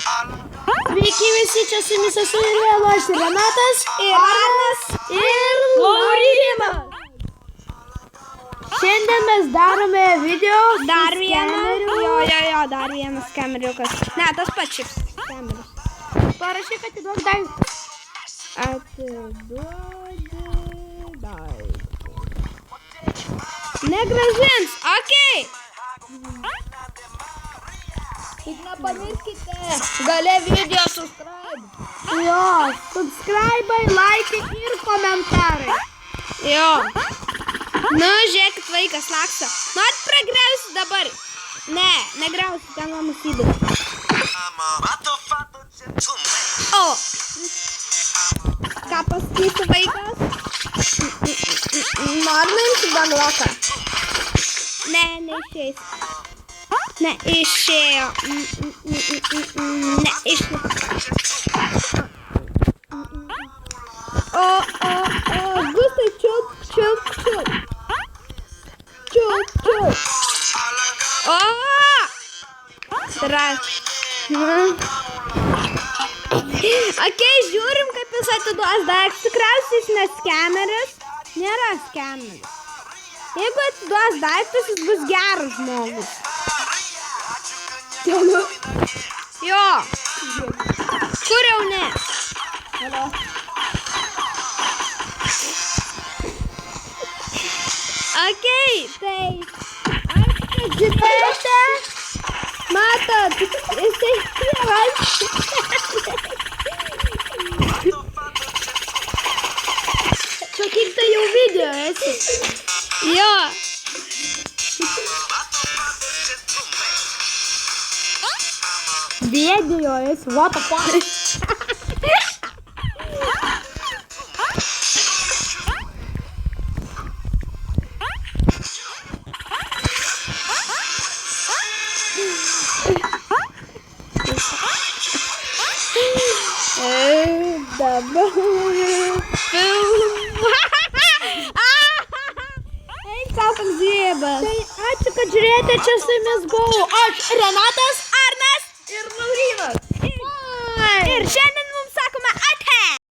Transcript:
Sveiki visi, čia su jumis esu vėl aš, Renatas ir Arnas ir Laurynas. Šiandien mes darome video dar vieną. Jo, dar vienas kameriukas. Ne, tas pats šiaip kameras. Parašyk atiduok daiktą. Atiduodi daiktą. Negrąžins, okei. Tik nepamirškite. Gale video subscribe. Jo, subscribe, like ir komentarai. Jo. Nu, žiūrėkit, vaikas laksto. Norit pragrausi dabar? Ne, negrausi, ten mamos įdėti. O. Ką pasakysi, vaikas? Nori nuimti bagloką? Ne, neišeis. Ne, išėjo. Ne, išėjo. Gustai, čiup. O! Okei, žiūrim, kaip jis atiduos daiktus. Tikriausiai jis ne skemeris. Nėra skemeris. Jeigu atiduos daiktus, jis bus geras žmogus. Jo. Kur jau ne? Okei, tai aišku, žinote, matot, jisai tėvas. Sakyk, tai jau video esi. Jo. Video esi, what the fuck? Eik tau toks ziebas. Tai ačiū, kad žiūrėjote, čia su jumis buvau aš, Renatas.